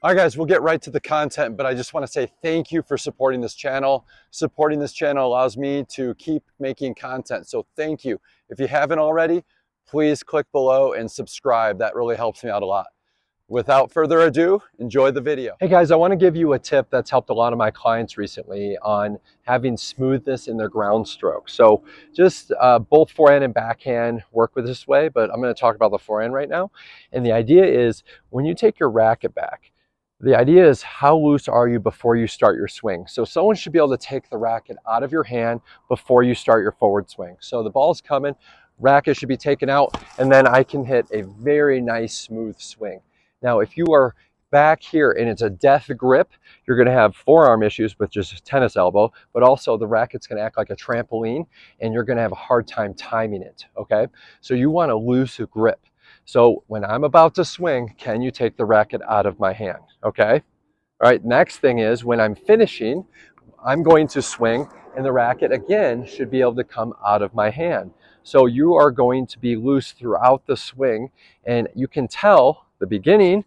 All right, guys, we'll get right to the content, but I just want to say thank you for supporting this channel. Supporting this channel allows me to keep making content, so thank you. If you haven't already, please click below and subscribe. That really helps me out a lot. Without further ado, enjoy the video. Hey guys, I want to give you a tip that's helped a lot of my clients recently on having smoothness in their ground stroke. So just both forehand and backhand work with this way, but I'm going to talk about the forehand right now. And the idea is when you take your racket back, the idea is how loose are you before you start your swing? So someone should be able to take the racket out of your hand before you start your forward swing. So the ball's coming, racket should be taken out, and then I can hit a very nice smooth swing. Now, if you are back here and it's a death grip, you're going to have forearm issues with just a tennis elbow, but also the racket's going to act like a trampoline and you're going to have a hard time timing it, okay? So you want a loose grip. So when I'm about to swing, can you take the racket out of my hand, okay? All right, next thing is when I'm finishing, I'm going to swing and the racket again should be able to come out of my hand. So you are going to be loose throughout the swing, and you can tell the beginning,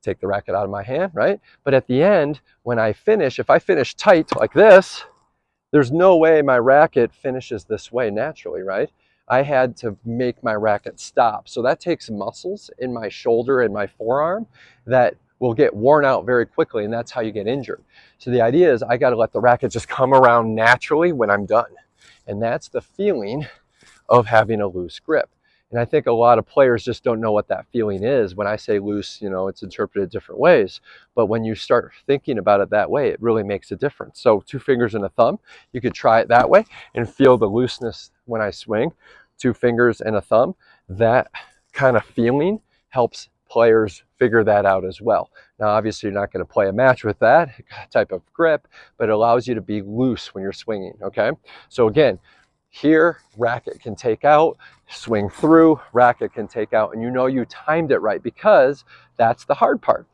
take the racket out of my hand, right? But at the end, when I finish, if I finish tight like this, there's no way my racket finishes this way naturally, right? I had to make my racket stop. So that takes muscles in my shoulder and my forearm that will get worn out very quickly, and that's how you get injured. So the idea is I got to let the racket just come around naturally when I'm done. And that's the feeling of having a loose grip. And I think a lot of players just don't know what that feeling is. When I say loose, you know, it's interpreted different ways. But when you start thinking about it that way, it really makes a difference. So 2 fingers and a thumb, you could try it that way and feel the looseness when I swing. 2 fingers and a thumb, that kind of feeling helps players figure that out as well. Now, obviously, you're not going to play a match with that type of grip, but it allows you to be loose when you're swinging, okay? So again, here, racket can take out, swing through, racket can take out, and you know you timed it right because that's the hard part.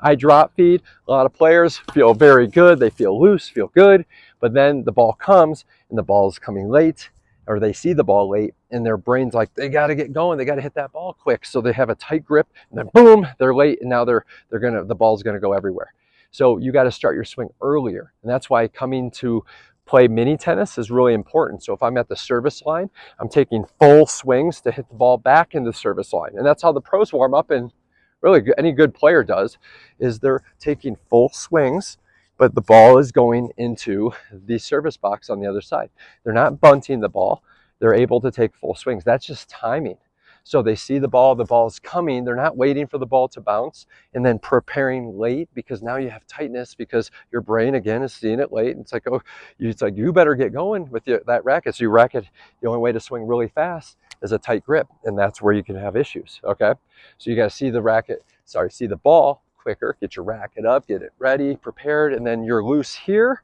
I drop feed, a lot of players feel very good, they feel loose, feel good, but then the ball comes and the ball is coming late, or they see the ball late and their brain's like, they got to get going, they got to hit that ball quick. So they have a tight grip and then boom, they're late, and now the ball's gonna go everywhere. So you got to start your swing earlier, and that's why coming to play mini tennis is really important. So if I'm at the service line, I'm taking full swings to hit the ball back in the service line. And that's how the pros warm up, and really any good player does, is they're taking full swings, but the ball is going into the service box on the other side. They're not bunting the ball. They're able to take full swings. That's just timing. So they see the ball's coming, they're not waiting for the ball to bounce and then preparing late, because now you have tightness because your brain again is seeing it late. And it's like, you better get going with that racket. So your racket, the only way to swing really fast is a tight grip, and that's where you can have issues, okay? So you got to see the ball quicker, get your racket up, get it ready, prepared, and then you're loose here,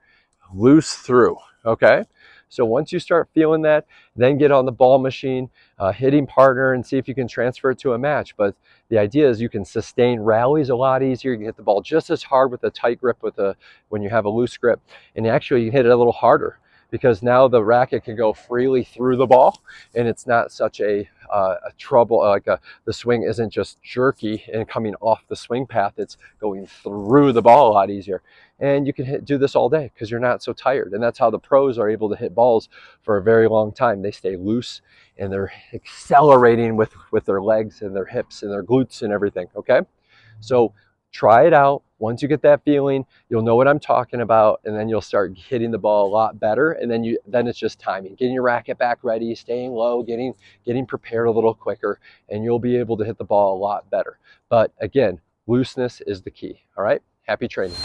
loose through, okay? So once you start feeling that, then get on the ball machine, hitting partner, and see if you can transfer it to a match. But the idea is you can sustain rallies a lot easier. You can hit the ball just as hard with a tight grip when you have a loose grip. And actually you can hit it a little harder, because now the racket can go freely through the ball, and it's not such a trouble, the swing isn't just jerky and coming off the swing path, it's going through the ball a lot easier. And you can do this all day because you're not so tired. And that's how the pros are able to hit balls for a very long time. They stay loose and they're accelerating with their legs and their hips and their glutes and everything, okay? So try it out. Once you get that feeling, you'll know what I'm talking about, and then you'll start hitting the ball a lot better. And then it's just timing, getting your racket back ready, staying low, getting prepared a little quicker, and you'll be able to hit the ball a lot better. But again, looseness is the key, all right? Happy training.